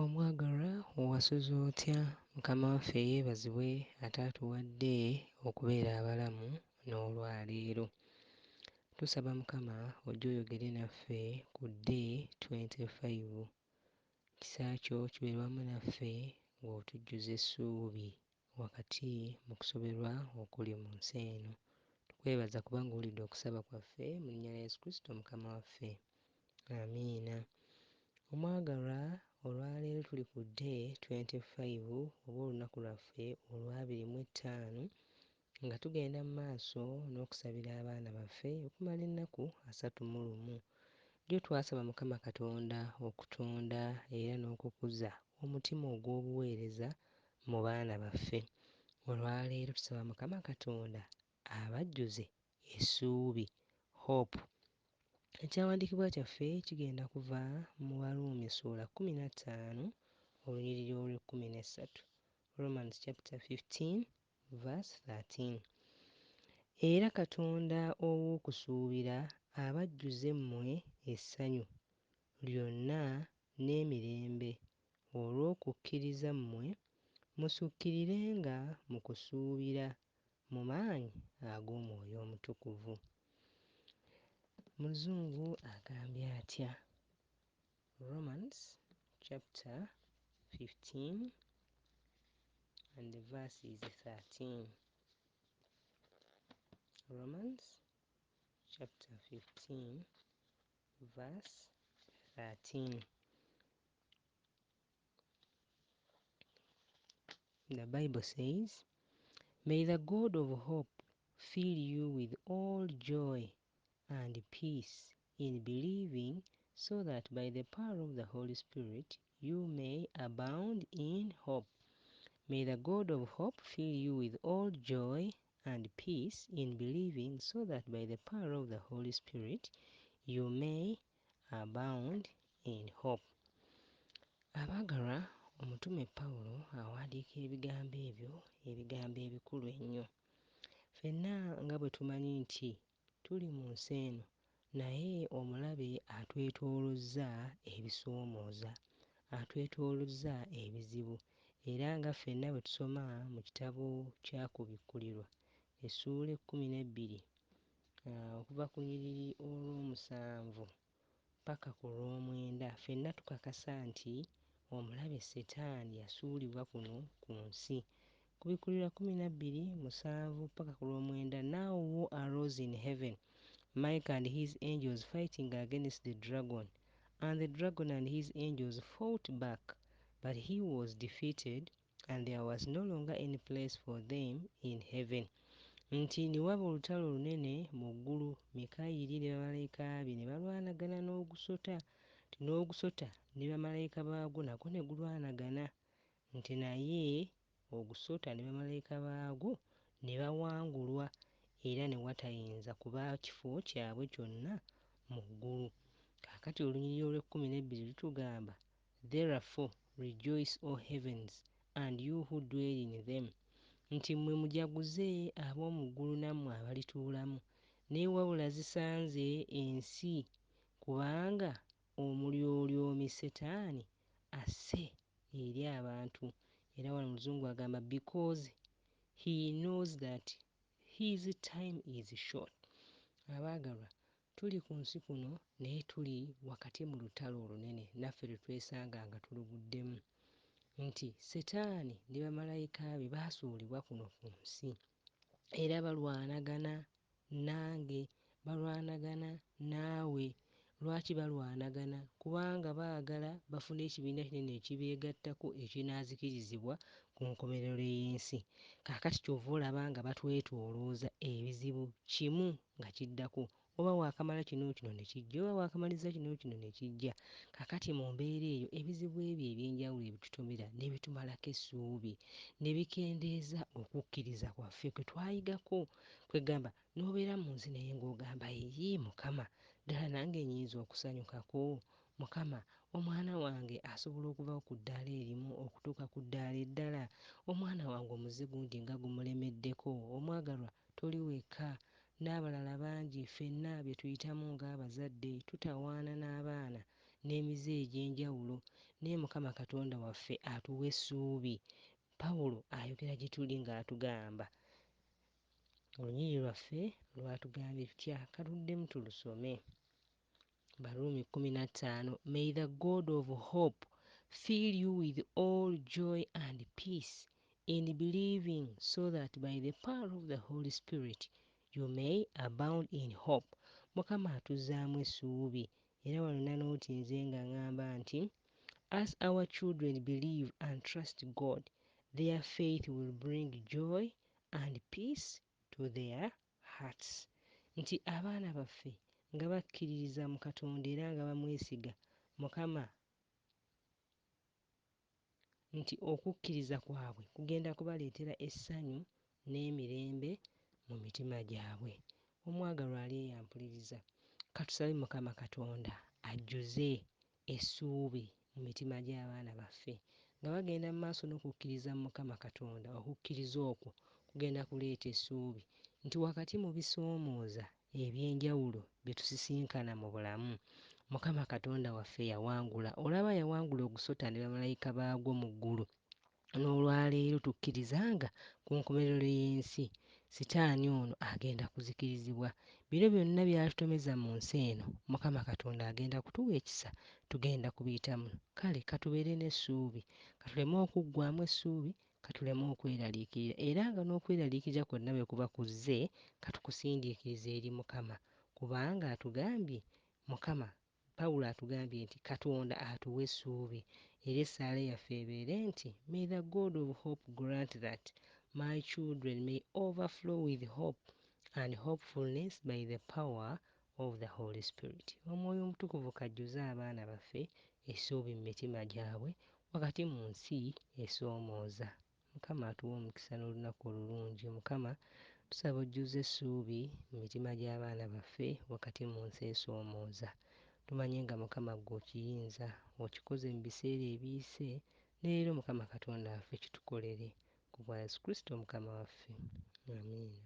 Omwagalwa owasuza otya? Mukama waffe yeebazibwe ate atuwadde okubeera abalamu n'olwaleero. Tusaba Mukama ojje oyogere naffe ku Day 25. Kisa kyo kibeere wamu naffe ng'otujjuza essuubi wakati mu kusoberwa okuli mu nsi eno. Tukwebaza kubanga owulidde okusaba kwaffe mu linnya lya Yesu Kristo Mukama waffe. Amiina. Omwagalwa, olwaleero tuli ku Day 25 oba olunaku lwaffe olw'25 nga tugenda mu maaso n'okusabira abaana baffe okumala ennaku 31. Jjo twasaba Mukama Katonda okutonda era n'okukuza omutima ogw'obuweereza mu baana baffe. Olwaleero tusaba Mukama Katonda abajjuze essuubi, hope. Ekyawandiikibwa kyaffe kigenda kuva mu Baruumi ssuula 15 olunyiriri olw'13. Romans chapter 15 verse 13. Era Katonda ow'okusuubira abajjuze mmwe essanyu lyonna n'emirembe olw'okukkiriza mmwe, musukkirirenga mu kusuubira mu maanyi ag'Omwoyo Omutukuvu. Muzungu agambye atya? Romans chapter 15 and the verse is 13. Romans chapter 15 verse 13. The Bible says, "May the God of hope fill you with all joy and peace in believing, so that by the power of the Holy Spirit you may abound in hope." May the God of hope fill you with all joy and peace in believing, so that by the power of the Holy Spirit you may abound in hope. Abaagalwa, omutume Pawulo awandiika ebigambo ebyo, ebigambo ebikulu ennyo. Ffenna nga bwe tumanyi nti tuli mu nsi eno, naye omulabe atwetoolozza ebisoomooza, atwetoolozza ebizibu. Era nga ffenna bwe tusoma mu kitabo kya Kubikkulirwa essuula 12 okuva ku nnyiriri olw'omusanvu paka ku lw'omwenda, ffenna tukakasa nti omulabe Setaani yasuulibwa kuno ku nsi. Kubikkulirwa 12:7 paka ku lw'omwenda. Now war arose in heaven, Michael and his angels fighting against the dragon, and the dragon and his angels fought back, but he was defeated, and there was no longer any place for them in heaven. Nti ne waba olutalo olunene mu ggulu, Mikayiri ne bamalayika be ne balwanagana n'ogusota, n'ogusota ne bamalayika baagwo nagwo ne gulwanagana, nti naye ogusota ne bamalayika baagwo ne bawangulwa, era ne watayinza kuba kifo kyabwe kyonna mu ggulu. Kaakati olunyiriri olw'12 lutugamba, "Therefore rejoice, O heavens, and you who dwell in them." Nti mmwe mujaguze ab'omu ggulu nammwe abalituulamu, n'ewabula zisanze ensi, kubanga omulyolyomi Setaani asse eri abantu. Era wano Muzungu agamba, "Because he knows that his time is short." Abaagalwa, tuli ku nsi kuno naye tuli wakati mu lutalo olunene, naffe lwe twesanga nga tuluguddemu. Nti Setaani ne bamalayika be baasuulibwa kuno ku nsi, era balwanagana nange, balwanagana naawe. Lwaki balwanagana? Kubanga baagala bafune ekibiina kinene ekibeegattako ekinaazikirizibwa ku nkomerero y'ensi. Kaakati ky'ova olaba nga batwetoolooza ebizibu kimu nga kiddako, oba waakamala kino ne kijja, oba waakamaliza kino ne kijja. Kaakati mu mbeera eyo ebizibu ebyo eby'enjawulo ebitutomera ne bitumalako essuubi, ne bikendeeza okukkiriza kwaffe kwe twayigako. Kwegamba n'obeera mu nsi naye ng'ogamba, "Eyi Mukama, ddala nange nnyinza okusanyukako? Mukama, omwana wange asobola okuva ku ddaala erimu okutuuka ku ddaala eddala? Omwana wange omuze gundi nga gumulemeddeko?" Omwagalwa, toli wekka, n'abalala bangi. Ffenna bye tuyitamu ng'abazadde tutawaana n'abaana, n'emize egy'enjawulo, naye mukama katonda waffe atuwa essuubi. Pawulo ayogera gye tuli ng'atugamba, olunyiriri lwaffe lwatugambye tutya, katuddemu tulusome. Baruumi 15. May the God of hope fill you with all joy and peace in believing, so that by the power of the Holy Spirit you may abound in hope. Mukama atuzaamu essuubi. Era walina nooti nze nga ŋŋamba nti, as our children believe and trust God, their faith will bring joy and peace to their hearts. Nti abaana baffe nga bakkiririza mu Katonda era nga bamwesiga Mukama, nti okukkiriza kwabwe kugenda kubaleetera essanyu n'emirembe mu mitima gyabwe. Omwagalwa ali eyampuliriza, katusabe Mukama Katonda ajjuze essuubi mu mitima gy'abaana baffe, nga bagenda mu maaso n'okukkiriza mu Mukama Katonda. Okukkiriza okwo kugenda kuleeta essuubi nti wakati mu bisoomooza eby'enjawulo bye tusisinkana mu bulamu, Mukama Katonda waffe yawangula. Olaba yawangula ogusota ne bamalayika baagwo mu ggulu. N'olwaleero tukkiriza nga ku nkomerero y'ensi sitaani ono agenda kuzikirizibwa. Bino byonna byatutomeza mu nsi eno, Mukama Katonda agenda kutuwa ekisa, tugenda kubiyitamu. Kale katubeere n'essuubi, katuleme okuggwaamu essuubi, katuleme okweraliikirira, era nga n'okweraliikirira kwonna bwe kuba kuzze, katukusindiikirize eri Mukama, kubanga atugambye, Mukama Pawulo atugambye nti Katonda atuwa essuubi. Era essaala yaffe ebeere nti, May the God of hope grant that my children may overflow with hope and hopefulness by the power of the Holy Spirit. Omwoyo omutukuvu kajjuze abaana baffe essuubi mu mitima gyabwe wakati mu nsi esoomooza. Mukama atuwe omukisa n'olunaku olulungi. Mukama tusaba ojjuze essuubi mu mitima gy'abaana baffe wakati mu nsi esoomooza. Tumanye nga Mukama ggwe okiyinza, okikoze mu biseera ebiyise, ne leero Mukama Katonda waffe kitukolere. Ku bwa Yesu Kristo Mukama waffe. Amiina.